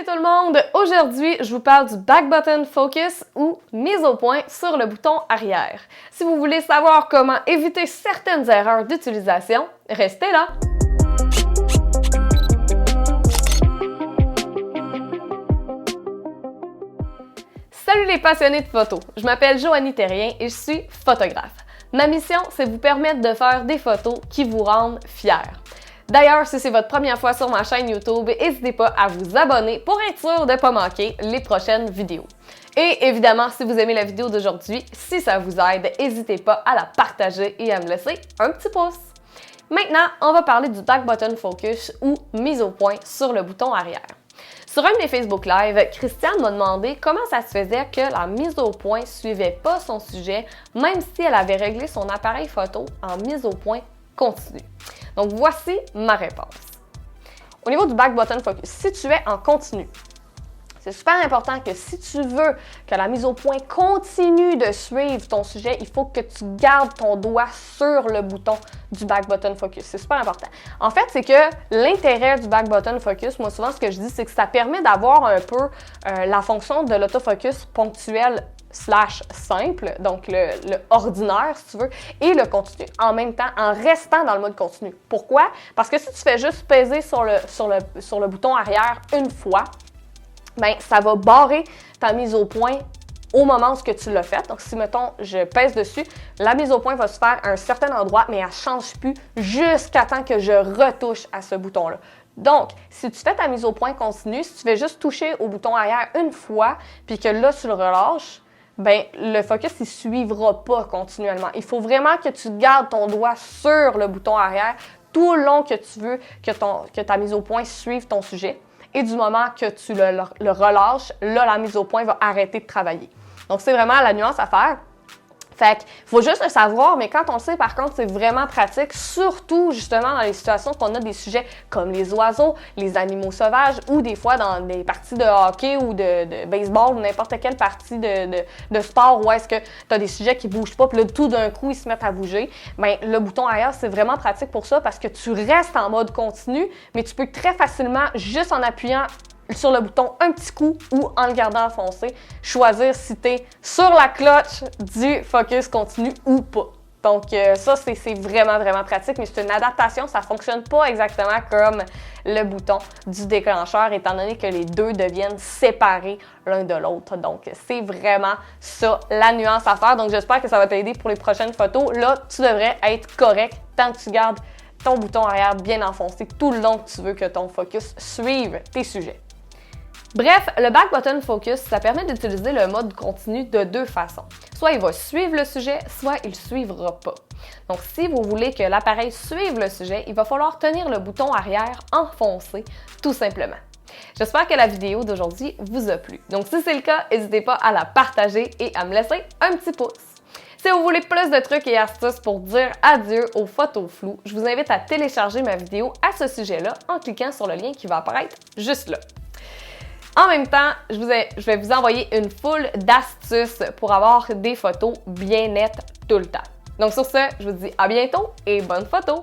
Salut tout le monde! Aujourd'hui, je vous parle du Back Button Focus ou mise au point sur le bouton arrière. Si vous voulez savoir comment éviter certaines erreurs d'utilisation, restez là! Salut les passionnés de photos! Je m'appelle Joanie Terrien et je suis photographe. Ma mission, c'est de vous permettre de faire des photos qui vous rendent fiers. D'ailleurs, si c'est votre première fois sur ma chaîne YouTube, n'hésitez pas à vous abonner pour être sûr de ne pas manquer les prochaines vidéos. Et évidemment, si vous aimez la vidéo d'aujourd'hui, si ça vous aide, n'hésitez pas à la partager et à me laisser un petit pouce. Maintenant, on va parler du Back Button Focus ou mise au point sur le bouton arrière. Sur un de mes Facebook Live, Christiane m'a demandé comment ça se faisait que la mise au point ne suivait pas son sujet, même si elle avait réglé son appareil photo en mise au point continue. Donc, voici ma réponse. Au niveau du Back Button Focus, si tu es en continu, c'est super important que si tu veux que la mise au point continue de suivre ton sujet, il faut que tu gardes ton doigt sur le bouton du Back Button Focus. C'est super important. En fait, c'est que l'intérêt du Back Button Focus, moi souvent ce que je dis, c'est que ça permet d'avoir un peu la fonction de l'autofocus ponctuel / simple, donc le ordinaire si tu veux, et le continu en même temps en restant dans le mode continu. Pourquoi? Parce que si tu fais juste peser sur le bouton arrière une fois, bien, ça va barrer ta mise au point au moment où tu l'as fait. Donc, si, mettons, je pèse dessus, la mise au point va se faire à un certain endroit, mais elle ne change plus jusqu'à temps que je retouche à ce bouton-là. Donc, si tu fais ta mise au point continue, si tu fais juste toucher au bouton arrière une fois, puis que là, tu le relâches, bien, le focus, il ne suivra pas continuellement. Il faut vraiment que tu gardes ton doigt sur le bouton arrière tout le long que tu veux que ta mise au point suive ton sujet. Et du moment que tu le relâches, là, la mise au point va arrêter de travailler. Donc, c'est vraiment la nuance à faire. Fait qu'il faut juste le savoir, mais quand on le sait, par contre, c'est vraiment pratique, surtout justement dans les situations qu'on a des sujets comme les oiseaux, les animaux sauvages, ou des fois dans des parties de hockey ou de baseball ou n'importe quelle partie de sport où est-ce que tu as des sujets qui ne bougent pas, puis là, tout d'un coup, ils se mettent à bouger. Bien, le bouton arrière, c'est vraiment pratique pour ça parce que tu restes en mode continu, mais tu peux très facilement, juste en appuyant sur le bouton un petit coup ou en le gardant enfoncé, choisir si tu es sur la cloche du focus continu ou pas. Donc ça, c'est vraiment, vraiment pratique, mais c'est une adaptation, ça ne fonctionne pas exactement comme le bouton du déclencheur, étant donné que les deux deviennent séparés l'un de l'autre. Donc, c'est vraiment ça, la nuance à faire. Donc, j'espère que ça va t'aider pour les prochaines photos. Là, tu devrais être correct tant que tu gardes ton bouton arrière bien enfoncé tout le long que tu veux que ton focus suive tes sujets. Bref, le Back Button Focus, ça permet d'utiliser le mode continu de deux façons. Soit il va suivre le sujet, soit il ne suivra pas. Donc, si vous voulez que l'appareil suive le sujet, il va falloir tenir le bouton arrière enfoncé, tout simplement. J'espère que la vidéo d'aujourd'hui vous a plu. Donc, si c'est le cas, n'hésitez pas à la partager et à me laisser un petit pouce. Si vous voulez plus de trucs et astuces pour dire adieu aux photos floues, je vous invite à télécharger ma vidéo à ce sujet-là en cliquant sur le lien qui va apparaître juste là. En même temps, je vais vous envoyer une foule d'astuces pour avoir des photos bien nettes tout le temps. Donc sur ce, je vous dis à bientôt et bonne photo!